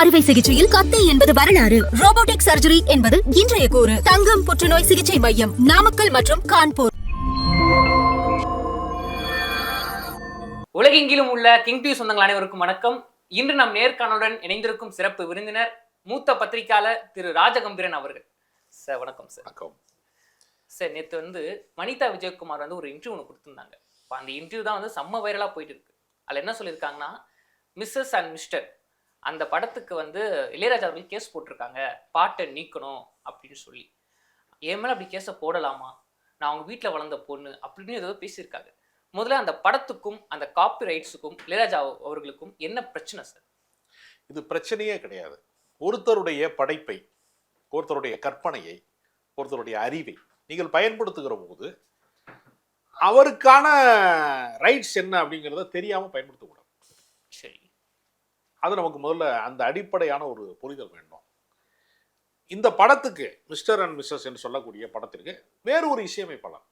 அறுவை சிகிச்சையில் கத்தை என்பது வரலாறு, ரோபோட்டிக் சர்ஜரி என்பது இன்றைய கூறு. தங்கம் புற்றுநோய் சிகிச்சை மையம், நாமக்கல் மற்றும் கான்பூர். உலகெங்கிலும் உள்ள கிங் டிவி சொந்தங்கள் அனைவருக்கும் வணக்கம். இன்று நம் நேர்காணலுடன் இணைந்திருக்கும் சிறப்பு விருந்தினர் மூத்த பத்திரிகையாளர் திரு ராஜகம்பீரன் அவர்கள். சார் வணக்கம். சார் வணக்கம். சார், நேற்று வனிதா விஜயகுமார் ஒரு இன்டர்வியூ ஒன்று கொடுத்துருந்தாங்க. இப்போ அந்த இன்டர்வியூ தான் செம்ம வைரலாக போயிட்டு இருக்கு. அதில் என்ன சொல்லியிருக்காங்கன்னா, மிஸ்ஸஸ் அண்ட் மிஸ்டர் அந்த படத்துக்கு இளையராஜா அவர்கள் கேஸ் போட்டிருக்காங்க, பாட்டை நீக்கணும் அப்படின்னு சொல்லி. என் மேலே அப்படி கேஸை போடலாமா, நான் அவங்க வீட்டில் வளர்ந்த பொண்ணு அப்படின்னு ஏதோ பேசியிருக்காங்க. முதல்ல அந்த படத்துக்கும் அந்த காப்பி ரைட்ஸுக்கும் இளையராஜா அவர்களுக்கும் என்ன பிரச்சனை சார்? இது பிரச்சனையே கிடையாது. ஒருத்தருடைய படைப்பை, ஒருத்தருடைய கற்பனையை, ஒருத்தருடைய அறிவை நீங்கள் பயன்படுத்துகிற போது அவருக்கான ரைட்ஸ் என்ன அப்படிங்கிறத தெரியாமல் பயன்படுத்தக்கூடாது. சரி, அது நமக்கு முதல்ல அந்த அடிப்படையான ஒரு புரிதல் வேண்டும். இந்த படத்துக்கு மிஸ்டர் அண்ட் மிஸ்ஸஸ் என்று சொல்லக்கூடிய படத்திற்கு வேறு ஒரு இசையமைப்பாளர்.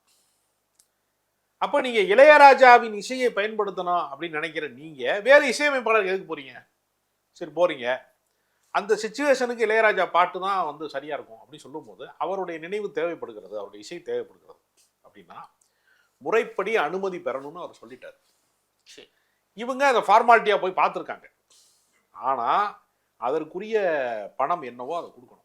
அப்போ நீங்க இளையராஜாவின் இசையை பயன்படுத்தணும் அப்படின்னு நினைக்கிற நீங்க வேற இசையமைப்பாளர் எதுக்கு போறீங்க? சரி போறீங்க, அந்த சிச்சுவேஷனுக்கு இளையராஜா பாட்டு தான் சரியா இருக்கும் அப்படின்னு சொல்லும்போது அவருடைய நினைவு தேவைப்படுகிறது, அவருடைய இசை தேவைப்படுகிறது அப்படின்னா முறைப்படி அனுமதி பெறணும்னு அவர் சொல்லிட்டார். இவங்க அதை ஃபார்மாலிட்டியா போய் பார்த்துருக்காங்க. ஆனா அதற்குரிய பணம் என்னவோ அதை கொடுக்கணும்.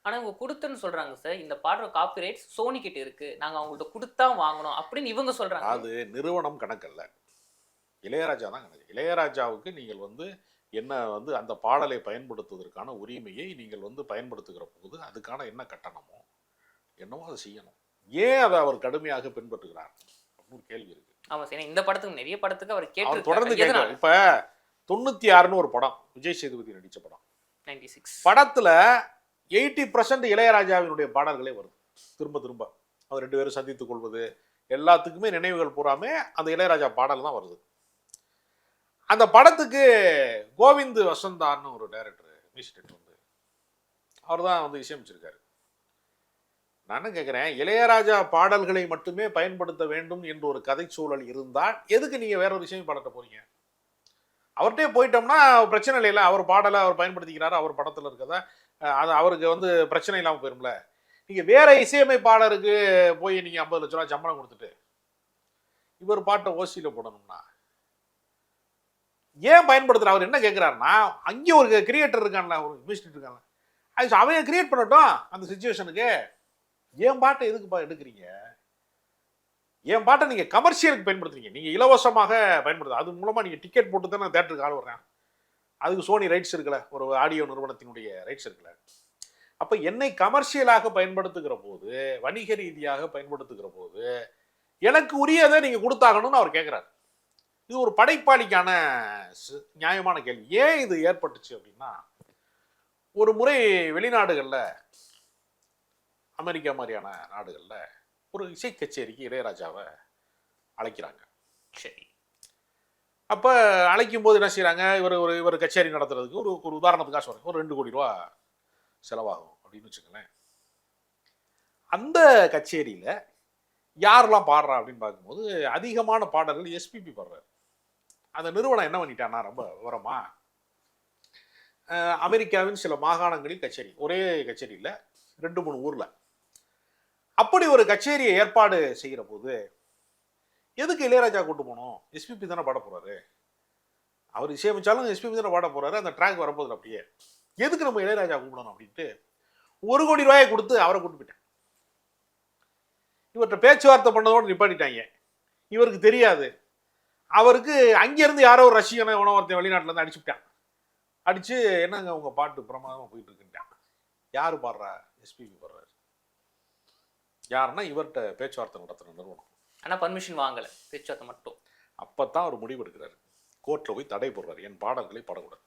ஆனால் இவங்க கொடுத்துன்னு சொல்றாங்க சார். இந்த பாடுற காப்பி ரைட்ஸ் சோனி கிட்ட இருக்கு, நாங்கள் அவங்கள்ட்ட கொடுத்தா வாங்கணும் அப்படின்னு இவங்க சொல்றாங்க. அது நிறுவனம் கணக்கல்ல, இளையராஜா தான் கணக்கு. இளையராஜாவுக்கு நீங்கள் என்ன அந்த பாடலை பயன்படுத்துவதற்கான உரிமையை நீங்கள் பயன்படுத்துகிற போது அதுக்கான என்ன கட்டணமோ என்னவோ அதை செய்யணும். ஏன் அதை அவர் கடுமையாக பின்பற்றுகிறார் அப்படின்னு ஒரு கேள்வி இருக்கு. ஆமா சார், இந்த படத்துக்கு நிறைய படத்துக்கு அவர் கேட்டு தொடர்ந்து கேட்கிறார். இப்ப 96 ஒரு படம், விஜய் சேதுபதி நடிச்ச படம். 96 படத்துல 80% இளையராஜாவினுடைய பாடல்களே வருது. திரும்ப திரும்ப அவர் 2 பேரும் சந்தித்துக் கொள்வது எல்லாத்துக்குமே நினைவுகள் பூராமே அந்த இளையராஜா பாடல் தான் வருது. அந்த படத்துக்கு கோவிந்த் வசந்தான்னு ஒரு டைரக்டர், மியூசிக் டைரக்டர் அவர் தான் இசையமைச்சிருக்காரு. நான் என்ன கேட்குறேன், இளையராஜா பாடல்களை மட்டுமே பயன்படுத்த வேண்டும் என்று ஒரு கதை சூழல் இருந்தால் எதுக்கு நீங்கள் வேற ஒரு இசையமைப்பாளர்கிட்ட போறீங்க? அவர்கிட்டே போயிட்டோம்னா பிரச்சனை இல்லைல்ல. அவர் பாடலை அவர் பயன்படுத்திக்கிறாரு, அவர் படத்தில் இருக்கதா, அது அவருக்கு பிரச்சனை இல்லாமல் போயிரும்ல. நீங்கள் வேற இசையமைப்பாளருக்கு போய் நீங்கள் 50 லட்ச ரூபா சம்பளம் கொடுத்துட்டு இவர் பாட்டை ஓசியில் போடணும்னா ஏன் பயன்படுத்துகிற? அவர் என்ன கேட்குறாருன்னா, அங்கே ஒரு கிரியேட்டர் இருக்கான்ல, ஒரு மியூசிக் இருக்கான்ல, அது அவன் கிரியேட் பண்ணட்டும் அந்த சுச்சுவேஷனுக்கு. என் பாட்டை எதுக்குப்பா எடுக்கிறீங்க? என் பாட்டை நீங்கள் கமர்ஷியலுக்கு பயன்படுத்துறீங்க, நீங்கள் இலவசமாக பயன்படுத்த, அது மூலமாக நீங்கள் டிக்கெட் போட்டு தான் நான் தேட்டருக்கு ஆள் வர்றேன். அதுக்கு சோனி ரைட்ஸ் இருக்குல்ல, ஒரு ஆடியோ நிறுவனத்தினுடைய ரைட்ஸ் இருக்குல்ல. அப்போ என்னை கமர்ஷியலாக பயன்படுத்துகிற போது, வணிக ரீதியாக பயன்படுத்துகிற போது எனக்கு உரியதை நீங்கள் கொடுத்தாகணும்னு அவர் கேட்குறாரு. இது ஒரு படைப்பாளிக்கான நியாயமான கேள்வி. ஏன் இது ஏற்பட்டுச்சு அப்படின்னா, ஒரு முறை வெளிநாடுகளில், அமெரிக்கா மாதிரியான நாடுகளில் ஒரு இசை கச்சேரிக்கு இளையராஜாவை அழைக்கிறாங்க. சரி, அப்போ அழைக்கும் போது என்ன செய்கிறாங்க, இவர் கச்சேரி நடத்துறதுக்கு ஒரு உதாரணத்துக்காக சொல்கிறேன், ஒரு 2 கோடி ரூபா செலவாகும் அப்படின்னு வச்சுக்கோங்களேன். அந்த கச்சேரியில் யாரெல்லாம் பாடுறா அப்படின்னு பார்க்கும்போது அதிகமான பாடல்கள் எஸ்பிபி பாடுறாரு. அந்த நிறுவனம் என்ன பண்ணிட்டான்னா, ரொம்ப விவரமா அமெரிக்காவின் சில மாகாணங்களில் கச்சேரி, ஒரே கச்சேரியில் 2-3 ஊரில் அப்படி ஒரு கச்சேரியை ஏற்பாடு செய்கிற போது எதுக்கு இளையராஜா கூட்டு போகணும்? எஸ்பிபி தானே பாட போறாரு, அவர் இசையமைச்சாலும் எஸ்பிபி தானே பாட போறாரு, அந்த ட்ராக் வரப்போகுது, அப்படியே எதுக்கு நம்ம இளையராஜா கூப்பிடணும் அப்படின்ட்டு 1 கோடி ரூபாயை கொடுத்து அவரை கூட்டு போயிட்டேன். இவர்கிட்ட பேச்சுவார்த்தை பண்ணதோடு நிப்பாட்டிட்டாங்க. இவருக்கு தெரியாது, அவருக்கு அங்கேருந்து யாரோ ஒரு ரஷ்யனை உணவர்த்தன் வெளிநாட்டிலேருந்து அடிச்சுட்டான். அடிச்சு என்னங்க உங்க பாட்டு பிரமாதமாக போயிட்டு இருக்குன்ட்டான். யார் பாடுறா? எஸ்பிபி பாடுறாரு. யாருன்னா இவர்கிட்ட பேச்சுவார்த்தை நடத்துகிற நிறுவனம். ஆனால் பர்மிஷன் வாங்கலை, பேச்சுவார்த்தை மட்டும். அப்போத்தான் அவர் முடிவு எடுக்கிறாரு, கோர்ட்டில் போய் தடை போடுறாரு, என் பாடல்களை பாடக்கூடாது.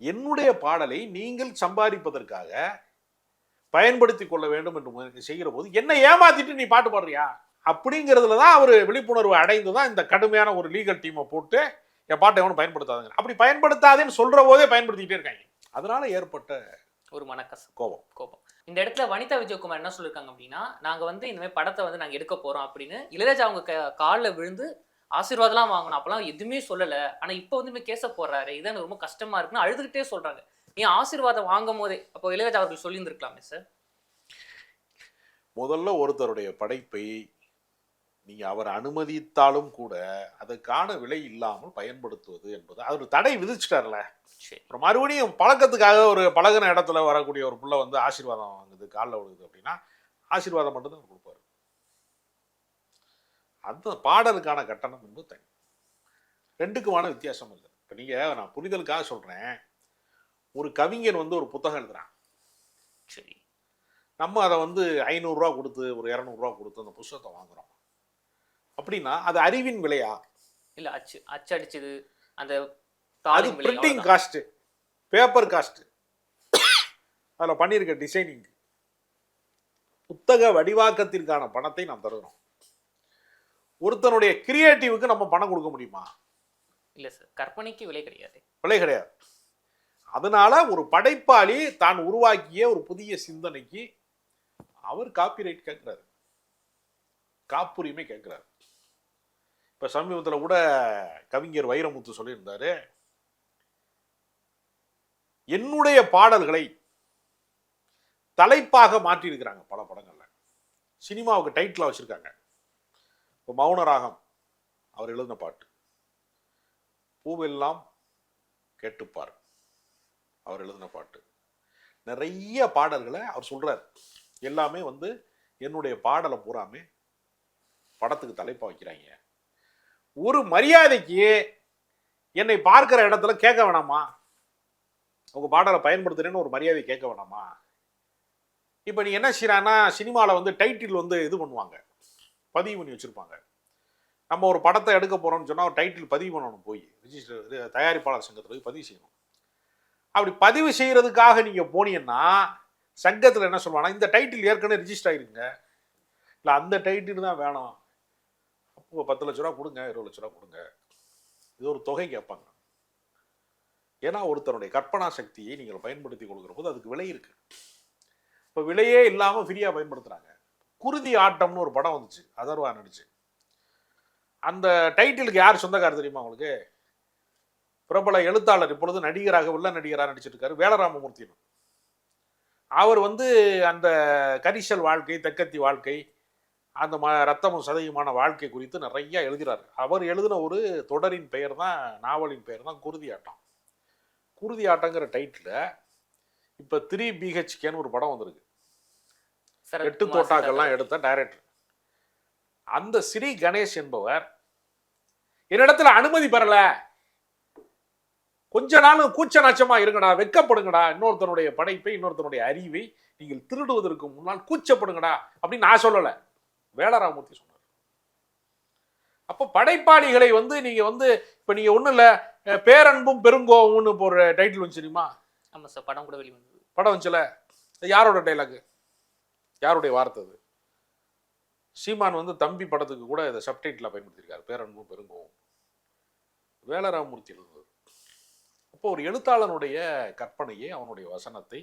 என்னுடைய பாடலை நீங்கள் சம்பாதிப்பதற்காக பயன்படுத்தி கொள்ள வேண்டும் என்று செய்கிற போது என்ன ஏமாத்திட்டு நீ பாட்டு பாடுறியா அப்படிங்கிறதுல தான் அவர் விழிப்புணர்வு அடைந்து தான் இந்த கடுமையான ஒரு லீகல் டீமை போட்டு என் பாட்டை எவனும் பயன்படுத்தாதுங்க, அப்படி பயன்படுத்தாதேன்னு சொல்ற போதே பயன்படுத்திக்கிட்டே இருக்காங்க. அதனால ஏற்பட்ட ஒரு மனக்கசம், கோபம். இந்த இடத்துல வனிதா விஜயகுமார் என்ன சொல்லியிருக்காங்க அப்படின்னா, நாங்கள் இந்த மாதிரி படத்தை நாங்கள் எடுக்க போகிறோம் அப்படின்னு இளையராஜா அவங்க காலில் விழுந்து ஆசீர்வாதம்லாம் வாங்கணும், அப்பெல்லாம் எதுவுமே சொல்லல. ஆனா இப்போ வந்து கேஸ போடுறாரு, இது எனக்கு ரொம்ப கஷ்டமா இருக்குன்னு அழுதுகிட்டே சொல்றாங்க. ஏன் ஆசீர்வாதம் வாங்கும் போதே அப்போ இளையராஜா அவர்கள் சொல்லியிருந்திருக்கலாமே சார். முதல்ல ஒருத்தருடைய படைப்பை நீங்க அவர் அனுமதித்தாலும் கூட அதுக்கான விலை இல்லாமல் பயன்படுத்துவது என்பது அவர் தடை விதிச்சிட்டார்ல. சரி. அப்புறம் மறுபடியும் பழக்கத்துக்காக ஒரு பழகுன இடத்துல வரக்கூடிய ஒரு புள்ள வந்து ஆசீர்வாதம் வாங்குது, காலில் விழுகுது அப்படின்னா ஆசீர்வாதம் மட்டும் தான் கொடுப்பாரு. அந்த பாடலுக்கான கட்டணம் என்பது தனி. ரெண்டுக்குமான வித்தியாசம் இல்லை. இப்போ நீங்க நான் புரிதலுக்காக சொல்றேன், ஒரு கவிஞன் வந்து ஒரு புத்தகம் எழுதுறான். சரி. நம்ம அதை வந்து 500 ரூபா கொடுத்து ஒரு 200 ரூபா கொடுத்து அந்த புத்தகத்தை வாங்குறோம் அப்படின்னா அது அறிவின் விலையா? இல்ல அச்சடிச்சது அந்த அது பிரிண்டிங் காஸ்ட், பேப்பர் காஸ்ட், அதில் பண்ணியிருக்க டிசைனிங், புத்தக வடிவாக்கத்திற்கான பணத்தை நாம் தருகிறோம். ஒருத்தனுடைய கிரியேட்டிவுக்கு நம்ம பணம் கொடுக்க முடியுமா? இல்ல சார், கற்பனைக்கு விலை கிடையாது. விலை கிடையாது. அதனால ஒரு படைப்பாளி தான் உருவாக்கிய ஒரு புதிய சிந்தனைக்கு அவர் காப்பிரைட் கேட்கிறாரு, காப்புரிமை கேட்கிறாரு. இப்ப சமீபத்தில் கூட கவிஞர் வைரமுத்து சொல்லியிருந்தாரு, என்னுடைய பாடல்களை தலைப்பாக மாற்றி இருக்கிறாங்க பல படங்கள்ல, சினிமாவுக்கு டைட்டிலா வச்சிருக்காங்க. இப்போ மௌனராகம் அவர் எழுதின பாட்டு, பூவெல்லாம் கேட்டுப்பார் அவர் எழுதின பாட்டு, நிறைய பாடல்களை அவர் சொல்றாரு. எல்லாமே வந்து என்னுடைய பாடலை பூராமே படத்துக்கு தலைப்பா வைக்கிறாங்க. ஒரு மரியாதைக்கு என்னை பார்க்கிற இடத்துல கேட்க வேணாமா, உங்க பாடலை பயன்படுத்துறேன்னு ஒரு மரியாதை கேட்க வேணாமா? இப்போ நீ என்ன செய்யறான்னா, சினிமாவில் வந்து டைட்டில் வந்து இது பண்ணுவாங்க, பதிவு பண்ணி வச்சிருப்பாங்க. நம்ம ஒரு படத்தை எடுக்க போறோம்னு சொன்னா ஒரு டைட்டில் பதிவு பண்ணணும், போய் ரிஜிஸ்டர் தயாரிப்பாளர் சங்கத்தில் போய் பதிவு செய்யணும். அப்படி பதிவு செய்யறதுக்காக நீங்க போனீங்கன்னா சங்கத்தில் என்ன சொல்லுவாங்கன்னா, இந்த டைட்டில் ஏற்கனவே ரிஜிஸ்டர் ஆயிருங்க, இல்லை அந்த டைட்டில் தான் வேணும், அப்போ 10 லட்ச ரூபா கொடுங்க, 20 லட்ச ரூபா கொடுங்க, இது ஒரு தொகை கேட்பாங்க. ஏன்னா ஒருத்தருடைய கற்பனா சக்தியை நீங்கள் பயன்படுத்தி கொடுக்குற போது அதுக்கு விலை இருக்கு. இப்போ விலையே இல்லாமல் ஃப்ரீயாக பயன்படுத்துறாங்க. குருதி ஆட்டம்னு ஒரு படம் வந்துச்சு, அதர்வா நடிச்சு. அந்த டைட்டிலுக்கு யார் சொந்தக்காரர் தெரியுமா உங்களுக்கு? பிரபல எழுத்தாளர், இப்பொழுது நடிகராக உள்ள நடிகராக நடிச்சிட்டு இருக்காரு, வேலராமமூர்த்தி. அவர் வந்து அந்த கரிசல் வாழ்க்கை, தெக்கத்தி வாழ்க்கை, அந்த ரத்தமும் சதயமான வாழ்க்கை குறித்து நிறைய எழுதுகிறார். அவர் எழுதின ஒரு தொடரின் பெயர் தான், நாவலின் பெயர் தான் குருதி ஆட்டம். குருதி ஆட்டங்கிற டைட்டில் இப்போ 3 BHKன்னு ஒரு படம் வந்திருக்கு, 8 தோட்டாக்கள்லாம் எடுத்த டைரக்டர். அந்த ஸ்ரீ கணேஷ் என்பவர் என்னிடத்துல அனுமதி பெறல, கொஞ்ச நாள் கூச்ச நாச்சமா இருங்கடா, வெக்கப்படுங்கடா, இன்னொருத்தனுடைய படைப்பை இன்னொருத்தனுடைய அறிவை நீங்கள் திருடுவதற்கு முன்னால் கூச்சப்படுங்கடா அப்படின்னு நான் சொல்லல, வேலராமூர்த்தி சொன்னார். அப்போ படைப்பாளிகளை வந்து நீங்க வந்து இப்ப நீங்க ஒண்ணும் இல்ல, பேரன்பும் பெருங்கோவம்னு ஒரு டைட்டில் வந்து தெரியுமா? ஆமா சார், படம் கூட வெளிவந்தது. படம் வந்துச்சுல, யாரோட டைலாக், யாருடைய வார்த்தை அது? சீமான் வந்து தம்பி படத்துக்கு கூட இதை சப்டைட்டிலா பயன்படுத்தியிருக்காரு, பேரன்பும் பெருங்கோவம், வேலராமூர்த்தி எழுதுவது. அப்போ ஒரு எழுத்தாளனுடைய கற்பனையை, அவனுடைய வசனத்தை,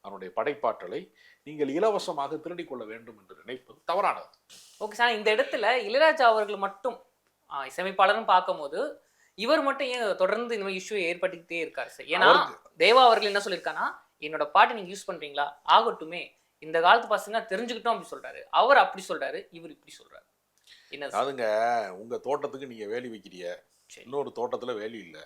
அவனுடைய படைப்பாற்றலை நீங்கள் இலவசமாக திருடிக் கொள்ள வேண்டும் என்று நினைப்பது தவறானது. ஓகே சார், இந்த இடத்துல இளையராஜா அவர்கள் மட்டும் இசையமைப்பாளர்னு பார்க்கும்போது இவர் மட்டும் ஏன் தொடர்ந்து இந்த மாதிரி இஷ்யூ ஏற்பட்டுக்கிட்டே இருக்காரு சார்? ஏன்னா தேவா அவர்கள் என்ன சொல்லியிருக்காங்கன்னா, என்னோட பாட்டை நீங்க யூஸ் பண்றீங்களா, ஆகட்டுமே, இந்த காலத்து பசங்க தெரிஞ்சுக்கிட்டோம் அப்படி சொல்றாரு. அவர் அப்படி சொல்றாரு, இவர் இப்படி சொல்றாரு. என்ன அதுங்க, உங்க தோட்டத்துக்கு நீங்க வேலி வைக்கிறீங்க, இன்னொரு தோட்டத்துல வேலி இல்லை,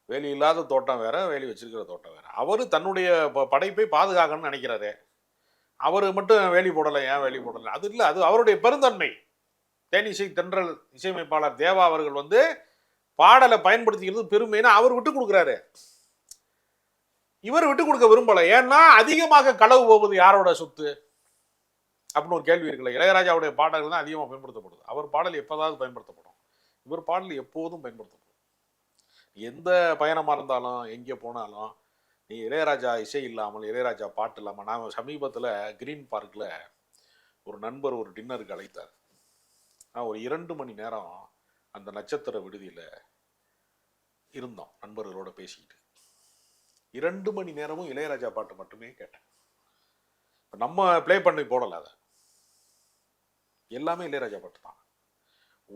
வேலி இல்லாத தோட்டம் வேற, வேலி வச்சிருக்கிற தோட்டம் வேற. அவரு தன்னுடைய படைப்பை பாதுகாக்கணும்னு நினைக்கிறாரு, அவரு மட்டும் வேலி போடலை, ஏன் வேலி போடலை, அது இல்லை, அது அவருடைய பெருந்தன்மை. தேனிசை தென்றல் இசையமைப்பாளர் தேவா அவர்கள் வந்து பாடலை பயன்படுத்திக்கிறது பெருமைன்னு அவர் விட்டு கொடுக்குறாரு, இவர் விட்டு கொடுக்க விரும்பல. ஏன்னா அதிகமாக களவு போவது யாரோட சொத்து அப்படின்னு ஒரு கேள்வி இருக்குல்ல. இளையராஜாவுடைய பாடல்கள் தான் அதிகமாக பயன்படுத்தப்படுது, அவர் பாடல் எப்போதாவது பயன்படுத்தப்படும், இவர் பாடல் எப்போதும் பயன்படுத்தப்படும். எந்த பயணமாக இருந்தாலும் எங்கே போனாலும் நீ இளையராஜா இசை இல்லாமல், இளையராஜா பாட்டு இல்லாமல். நான் சமீபத்தில் கிரீன் பார்க்கில் ஒரு நண்பர் ஒரு டின்னருக்கு அழைத்தார். நான் ஒரு 2 மணி நேரம் அந்த நட்சத்திர விடுதியில் இருந்தோம், நண்பர்களோட பேசிக்கிட்டு 2 மணி நேரமும் இளையராஜா பாட்டு மட்டுமே கேட்டேன். நம்ம ப்ளே பண்ணி போடலை, அதை எல்லாமே இளையராஜா பாட்டு தான்.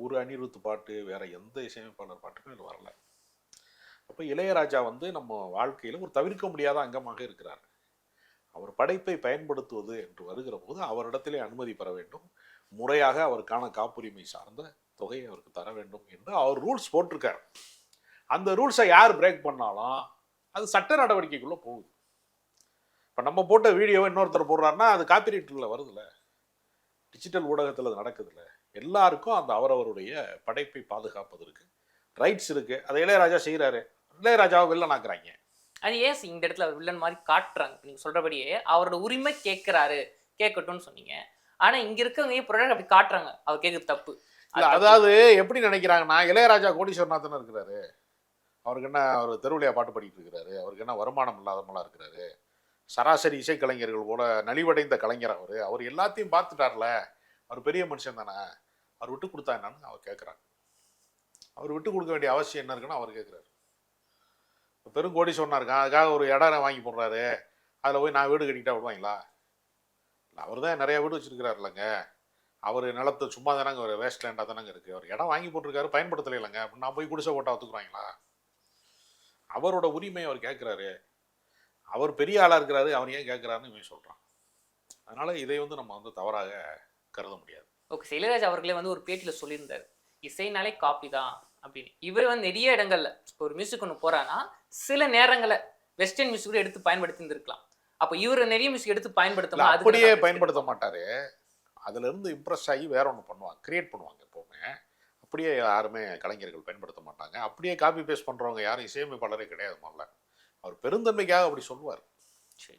ஒரு அனிருத் பாட்டு வேற எந்த இசையமைப்பாளர் பாட்டுக்கும் இது வரல. அப்போ இளையராஜா வந்து நம்ம வாழ்க்கையில் ஒரு தவிர்க்க முடியாத அங்கமாக இருக்கிறார். அவர் படைப்பை பயன்படுத்துவது என்று வருகிற போது அவரிடத்திலே அனுமதி பெற வேண்டும், முறையாக அவருக்கான காப்புரிமை சார்ந்த தொகையை அவருக்கு தர வேண்டும் என்று அவர் ரூல்ஸ் போட்டிருக்கார். அந்த ரூல்ஸை யார் பிரேக் பண்ணாலும் அது சட்ட நடவடிக்கைக்குள்ளே போகுது. இப்போ நம்ம போட்ட வீடியோவை இன்னொருத்தர் போடுறாருன்னா அது காப்பிரைட்டில் வருதுல்ல, டிஜிட்டல் ஊடகத்தில் அது நடக்குதுல்ல. எல்லாருக்கும் அந்த அவரவருடைய படைப்பை பாதுகாப்பதற்கு ரைட்ஸ் இருக்குது. அதை இளையராஜா செய்கிறாரு. இளையராஜாவை வில்லனாக்குறாங்க. அது ஏன் இந்த இடத்துல அவர் வில்லன் மாதிரி காட்டுறாங்க? நீங்கள் சொல்கிறபடியே அவரோட உரிமை கேட்குறாரு, கேட்கட்டும்னு சொன்னீங்க. ஆனால் இங்கே இருக்கவங்க ஏன் ப்ரொடக்ட் அப்படி காட்டுறாங்க? அவர் கேட்குறது தப்பு. அதாவது எப்படி நினைக்கிறாங்கன்னா, இளையராஜா கோடீஸ்வரநாதன் இருக்கிறாரு, அவருக்கு என்ன அவர் தெருவிலையா பாட்டு பாடிட்டு இருக்கிறாரு, அவருக்கு என்ன வருமானம் இல்லாதவங்களா இருக்கிறாரு, சராசரி இசைக்கலைஞர்கள் போல நலிவடைந்த கலைஞர் அவர் எல்லாத்தையும் பார்த்துட்டார்ல, அவர் பெரிய மனுஷன் தானே, அவர் விட்டு கொடுத்தா என்னன்னு அவர் கேட்குறாங்க. அவர் விட்டு கொடுக்க வேண்டிய அவசியம் என்ன இருக்குன்னு அவர் கேட்குறாரு. பெருங்கோடீஸ்வரனா இருக்கான், அதுக்காக ஒரு இடம் வாங்கி போடுறாரு, அதில் போய் நான் வீடு கட்டிக்கிட்டா விடுவாங்களா? அவர் தான் நிறைய வீடு வச்சிருக்கிறாரு இல்லைங்க. அவர் நிலத்தை சும்மா தானங்க ஒரு வேஸ்ட் லேண்டாக தானங்க இருக்குது, அவர் இடம் வாங்கி போட்டிருக்காரு, பயன்படுத்தலை இல்லைங்க. நான் போய் குடிசை போட்டால் ஒத்துக்குறாங்களா? அவரோட உரிமையை அவர் கேட்குறாரு. அவர் பெரிய ஆளாக இருக்கிறாரு, அவர் ஏன் கேட்குறாருன்னு இவன் சொல்கிறான். அதனால் இதை வந்து நம்ம வந்து தவறாக கருத முடியாது. ஓகே, இளையராஜா அவர்களே வந்து ஒரு பேட்டியில் சொல்லியிருந்தார், இசைனாலே காப்பி தான் அப்படின்னு. இவர் வந்து நிறைய இடங்கள்ல ஒரு மியூசிக் ஒன்று போறான்னா சில நேரங்களில் வெஸ்டர்ன் மியூசிக் கூட எடுத்து பயன்படுத்தி இருந்திருக்கலாம். அப்போ இவர் நிறைய மியூசிக் எடுத்து பயன்படுத்தலாம், அப்படியே பயன்படுத்த மாட்டாரு. அதுல இருந்து இம்ப்ரெஸ் ஆகி வேற ஒன்று பண்ணுவாங்க, கிரியேட் பண்ணுவாங்க. எப்பவுமே அப்படியே யாருமே கலைஞர்கள் பயன்படுத்த மாட்டாங்க. அப்படியே காப்பி பேஸ்ட் பண்றவங்க யாரும் இசையமைப்பாளரே கிடையாது. முதல்ல அவர் பெருந்தன்மைக்காக அப்படி சொல்லுவார்.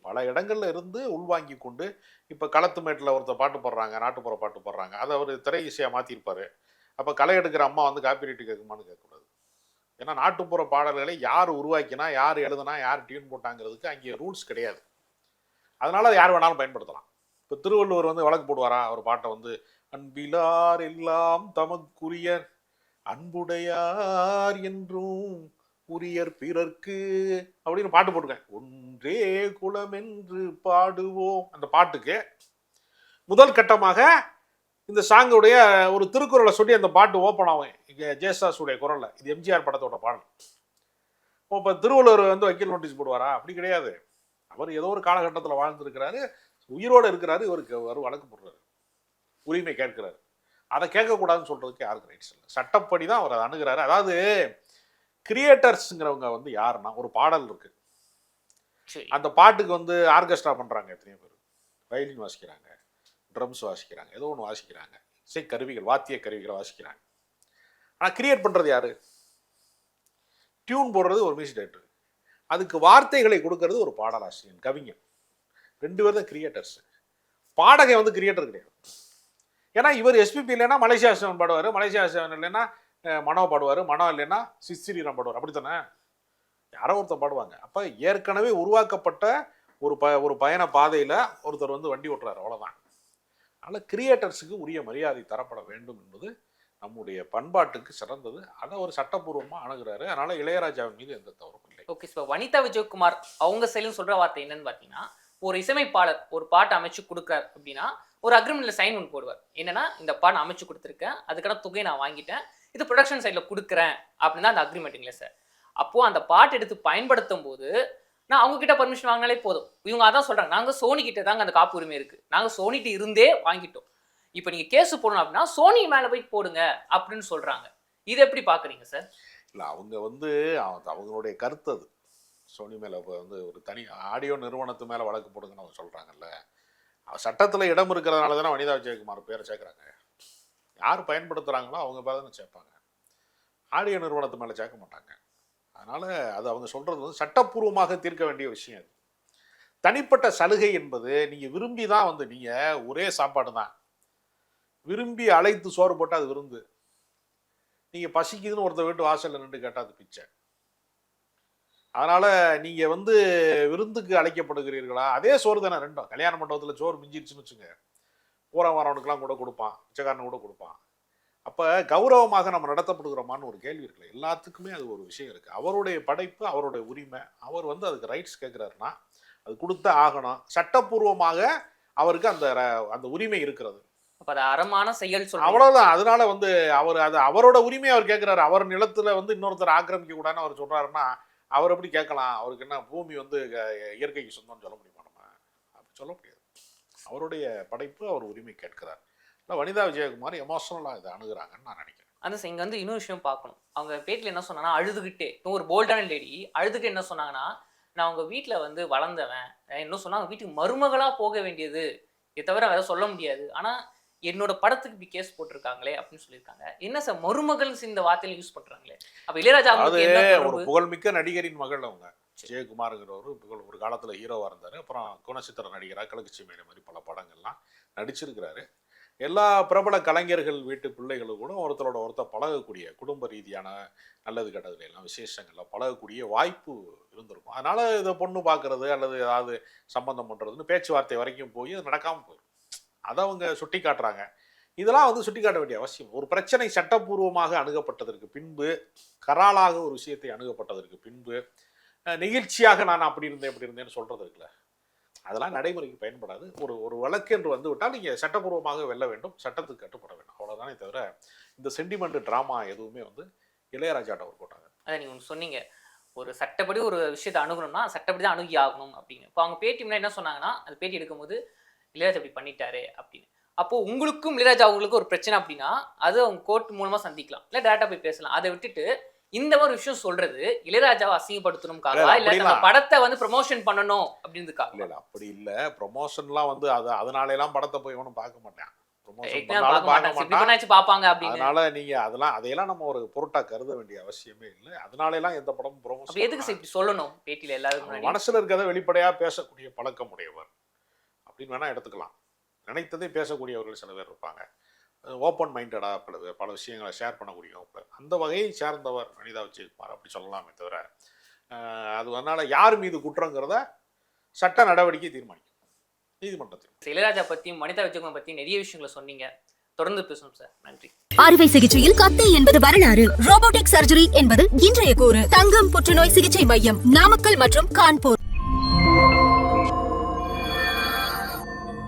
பல இடங்கள்ல இருந்து உள்வாங்கி கொண்டு இப்போ களத்து மேட்டில் ஒருத்தர் பாட்டு போடுறாங்க, நாட்டுப்புற பாட்டு போடுறாங்க, அதை அவர் திரை இசையாக மாற்றிருப்பாரு. அப்போ களை எடுக்கிற அம்மா வந்து காப்பிரைட்டு கேட்குமான்னு கேட்கக்கூடாது. ஏன்னா நாட்டுப்புற பாடல்களை யார் உருவாக்கினா, யார் எழுதுனா, யார் டியூன் போட்டாங்கிறதுக்கு அங்கே ரூல்ஸ் கிடையாது. அதனால யார் வேணாலும் பயன்படுத்தலாம். இப்போ திருவள்ளுவர் வந்து வழக்கு போடுவாரா? அவர் பாட்டை வந்து அன்பிலார் எல்லாம் தமக்குரியர், அன்புடையார் என்றும் உரியர் பிறர்க்கு அப்படின்னு பாட்டு போட்டுருக்கேன். ஒன்றே குலம் என்று பாடுவோம். அந்த பாட்டுக்கு முதல் கட்டமாக இந்த சாங்குடைய ஒரு திருக்குறளை சொல்லி அந்த பாட்டு ஓப்பன் ஆகும். இங்கே ஜேசாஸுடைய குரலில். இது எம்ஜிஆர் படத்தோட பாடல். இப்போ திருவள்ளுவர் வந்து வக்கீல் நோட்டீஸ் போடுவாரா? அப்படி கிடையாது. அவர் ஏதோ ஒரு காலகட்டத்தில் வாழ்ந்துருக்கிறாரு, உயிரோடு இருக்கிறாரு, இவருக்கு அவர் வழக்கு போடுறாரு, உரிமை கேட்கிறாரு. அதை கேட்கக்கூடாதுன்னு சொல்றதுக்கு யாருக்கு ரைட்ஸ் இல்லை. சட்டப்படி தான் அவர் அதை அணுகிறாரு. அதாவது கிரியேட்டர்ஸுங்கிறவங்க வந்து யாருன்னா, ஒரு பாடல் இருக்கு, அந்த பாட்டுக்கு வந்து ஆர்கெஸ்ட்ரா பண்றாங்க, எத்தனையோ பேர் வயலின் வாசிக்கிறாங்க, ட்ரம்ஸ் வாசிக்கிறாங்க, ஏதோ ஒன்று வாசிக்கிறாங்க, இசை கருவிகள், வாத்திய கருவிகளை வாசிக்கிறாங்க. ஆனால் கிரியேட் பண்ணுறது யாரு? டியூன் போடுறது ஒரு மியூசிக் டைரக்டர், அதுக்கு வார்த்தைகளை கொடுக்கறது ஒரு பாடலாசிரியன், கவிஞன். ரெண்டு பேர் தான் கிரியேட்டர்ஸ். பாடகை வந்து கிரியேட்டர் கிடையாது. ஏன்னா இவர் எஸ்பிபி இல்லைன்னா மலேசியா சிவன் பாடுவார், மலேசியா சிவன் இல்லைன்னா மனோ பாடுவார், மனோ இல்லைன்னா சிஸ்ரீராம் பாடுவார். அப்படித்தானே யாரோ ஒருத்தர் பாடுவாங்க. அப்போ ஏற்கனவே உருவாக்கப்பட்ட ஒரு பயண பாதையில் ஒருத்தர் வந்து வண்டி ஓட்டுறாரு, அவ்வளோதான். அதனால் கிரியேட்டர்ஸுக்கு உரிய மரியாதை தரப்பட வேண்டும் என்பது நம்முடைய பண்பாட்டுக்கு சிறந்தது. அதை ஒரு சட்டப்பூர்வமாக அணுகிறாரு. அதனால் இளையராஜாவின் மீது எந்த தவறும் இல்லை. ஓகே, இப்போ வனிதா விஜயகுமார் அவங்க சைலும் சொல்கிற வார்த்தை என்னன்னு பார்த்தீங்கன்னா, ஒரு இசையமைப்பாளர் ஒரு பாட்டை அமைச்சு கொடுக்குறாரு அப்படின்னா ஒரு அக்ரிமெண்ட்ல சைன் ஒன்று போடுவார். என்னன்னா, இந்த பாட்டை அமைச்சு கொடுத்துருக்கேன், அதுக்கான தொகையை நான் வாங்கிட்டேன், இது ப்ரொடக்ஷன் சைடில் கொடுக்குறேன் அப்படின்னு தான் அந்த அக்ரிமெண்ட்டுங்களே சார். அப்போது அந்த பாட்டு எடுத்து பயன்படுத்தும் போது நான் அவங்க கிட்ட பர்மிஷன் வாங்கினாலே போதும். இவங்க அதான் சொல்கிறாங்க, நாங்கள் சோனி கிட்ட தாங்க அந்த காப்பு உரிமை இருக்குது, நாங்கள் சோனிட்டு இருந்தே வாங்கிட்டோம், இப்போ நீங்கள் கேஸ் போடணும் அப்படின்னா சோனி மேலே போய் போடுங்க அப்படின்னு சொல்கிறாங்க. இது எப்படி பார்க்குறீங்க சார்? இல்லை, அவங்க வந்து அவங்களுடைய கருத்து அது. சோனி மேலே வந்து ஒரு தனி ஆடியோ நிறுவனத்து மேலே வழக்கு போடுங்கன்னு அவங்க சொல்கிறாங்கல்ல. சட்டத்தில் இடம் இருக்கிறதுனால தானே வனிதா விஜயகுமார் பேரை சேர்க்குறாங்க. யார் பயன்படுத்துகிறாங்களோ அவங்க பேர் தானே சேர்ப்பாங்க. ஆடியோ நிறுவனத்து மேலே சேர்க்க மாட்டாங்க. அதனால் அது அவங்க சொல்கிறது வந்து சட்டப்பூர்வமாக தீர்க்க வேண்டிய விஷயம். அது தனிப்பட்ட சலுகை என்பது நீங்கள் விரும்பி தான் வந்து, நீங்கள் ஒரே சாப்பாடு தான் விரும்பி அழைத்து சோறு போட்டால் அது விருந்து. நீங்கள் பசிக்குதுன்னு ஒருத்தர் வீட்டு வாசலில் நின்று கேட்டால் அது பிச்சை. அதனால் நீங்கள் வந்து விருந்துக்கு அழைக்கப்படுகிறீர்களா? அதே சோறு தானே ரெண்டும். கல்யாண மண்டபத்தில் சோறு மிஞ்சிருச்சுன்னு வச்சுங்க, போகிற வரவனுக்கெல்லாம் கூட கொடுப்பான், பிச்சைக்காரனு கூட கொடுப்பான். அப்போ கௌரவமாக நம்ம நடத்தப்படுகிறோமான்னு ஒரு கேள்வி இருக்குல்ல. எல்லாத்துக்குமே அது ஒரு விஷயம் இருக்குது. அவருடைய படைப்பு, அவருடைய உரிமை, அவர் வந்து அதுக்கு ரைட்ஸ் கேட்குறாருன்னா அது கொடுத்த ஆகணும். சட்டப்பூர்வமாக அவருக்கு அந்த உரிமை இருக்கிறது. அப்ப அது அறமான செயல் சொல்றீங்க. அவ்வளவுதான். அதனால வந்து அவர் அது அவரோட உரிமையை அவர் கேட்கிறாரு. அவர் நிலத்துல வந்து இன்னொருத்தர் ஆக்கிரமிக்க கூடாதுன்னு அவர் சொல்றாருன்னா அவர் எப்படி கேட்கலாம்? அவருக்கு என்ன பூமி வந்து இயற்கைக்கு சொந்தம்னு சொல்ல முடியுமா? நம்ம அப்படி சொல்ல முடியாது. அவருடைய படைப்பு, அவர் உரிமை கேட்கிறார். இல்லை, வனிதா விஜயகுமார் எமோஷனலாக இதை அணுகுறாங்கன்னு நான் நினைக்கிறேன். அந்த இங்க வந்து இன்னொரு விஷயம் பார்க்கணும். அவங்க பேட்டியில் என்ன சொன்னாங்கன்னா, அழுதுகிட்டே, ஒரு போல்டான லேடி அழுதுகிட்டே என்ன சொன்னாங்கன்னா, நான் உங்க வீட்டில் வந்து வளர்ந்தவன், இன்னும் சொன்னாங்க வீட்டுக்கு மருமகளா போக வேண்டியது, இதை தவிர வேற சொல்ல முடியாது. ஆனா என்னோட படத்துக்கு இப்படி கேஸ் போட்டிருக்காங்களே அப்படின்னு சொல்லியிருக்காங்க. என்ன சார் மருமகள் இந்த வார்த்தையில யூஸ் பண்றாங்களே? அப்ப இளையராஜா ஒரு புகழ்மிக்க நடிகரின் மகள் அவங்க. ஜெயக்குமார்ங்கிறவர் ஒரு காலத்துல ஹீரோவா இருந்தாரு. அப்புறம் குணச்சித்திர நடிகராக கிழக்கு சீமையில மாதிரி பல படங்கள்லாம் நடிச்சிருக்கிறாரு. எல்லா பிரபல கலைஞர்கள் வீட்டு பிள்ளைகளும் கூட ஒருத்தர் பழகக்கூடிய, குடும்ப ரீதியான நல்லது கெட்டதுல எல்லாம் விசேஷங்கள்ல பழகக்கூடிய வாய்ப்பு இருந்திருக்கும். அதனால இதை பொண்ணு பார்க்கறது அல்லது ஏதாவது சம்பந்தம் பண்றதுன்னு பேச்சுவார்த்தை வரைக்கும் போய் அது நடக்காம போயிடும். அதை அவங்க சுட்டி காட்டுறாங்க. இதெல்லாம் வந்து சுட்டி காட்ட வேண்டிய அவசியம். ஒரு பிரச்சனை சட்டப்பூர்வமாக அணுகப்பட்டதற்கு பின்பு, கராலாக ஒரு விஷயத்தை அணுகப்பட்டதற்கு பின்பு, நெகிழ்ச்சியாக நான் அப்படி இருந்தேன் இப்படி இருந்தேன்னு சொல்றது இருக்குல்ல, அதெல்லாம் நடைமுறைக்கு பயன்படாது. ஒரு வழக்கு என்று வந்து விட்டால் நீங்கள் சட்டப்பூர்வமாக வெல்ல வேண்டும், சட்டத்துக்கு கட்டுப்பட வேண்டும். அவ்வளோதானே தவிர இந்த சென்டிமெண்ட் ட்ராமா எதுவுமே வந்து இளையராஜாட்ட ஒரு போட்டாங்க. அதை நீங்கள் ஒன்று சொன்னீங்க, ஒரு சட்டப்படி ஒரு விஷயத்தை அணுகணும்னா சட்டப்படி தான் அணுகி ஆகணும் அப்படின்னு. இப்போ அவங்க பேட்டி முன்னாடி என்ன சொன்னாங்கன்னா, அது பேட்டி எடுக்கும்போது இளையராஜா இப்படி பண்ணிட்டாரு அப்படின்னு. அப்போ உங்களுக்கும் இளையராஜா அவங்களுக்கும் ஒரு பிரச்சனை அப்படின்னா அது அவங்க கோர்ட் மூலமா சந்திக்கலாம், இல்லை டேரக்டா போய் பேசலாம். அதை விட்டுட்டு இந்த மாதிரி விஷயம் சொல்றது இளையராஜாவை அசிங்கப்படுத்தணும்காக, இல்ல அந்த படத்தை வந்து ப்ரமோஷன் பண்ணணும் அப்படின்றதுக்காக? இல்ல அப்படி இல்ல. ப்ரமோஷன்லாம் வந்து அதனால எல்லாம் படத்தை போய் ஒன்றும் பார்க்க மாட்டேன். அதனால நீங்க அதையெல்லாம் நம்ம ஒரு பொருட்டா கருத வேண்டிய அவசியமே இல்லை. அதனால எல்லாம் எந்த படமும் ப்ரமோஷன் எதுக்கு இப்படி சொல்லணும்? பேட்டியில எல்லாரும் மனசுல இருக்கிறத வெளிப்படையா பேசக்கூடிய பழக்கம் உடையவர் அப்படின்னு வேணா எடுத்துக்கலாம். நினைத்ததை பேசக்கூடியவர்கள் சில பேர் இருப்பாங்க. ஓப்பன் மைண்டடா பல விஷயங்களை ஷேர் பண்ணக்கூடியவங்க. அந்த வகையை சேர்ந்தவர் வனிதா விஜயகுமார் அப்படி சொல்லலாமே தவிர, அது அதனால யார் மீது குற்றங்கிறத சட்ட நடவடிக்கை தீர்மானிக்கும் நீதிமன்றத்தில். இளையராஜா பத்தியும் வனிதா விஜயகுமார் பத்தியும் நிறைய விஷயங்களை சொன்னீங்க. தொடர்ந்து பேசணும் சார். நன்றி. அறுவை சிகிச்சையில் கத்தை என்பது வரலாறு, ரோபோட்டிக் சர்ஜரி என்பது இன்றைய கூறு. தங்கம் புற்றுநோய் சிகிச்சை மையம், நாமக்கல் மற்றும் கான்பூர்.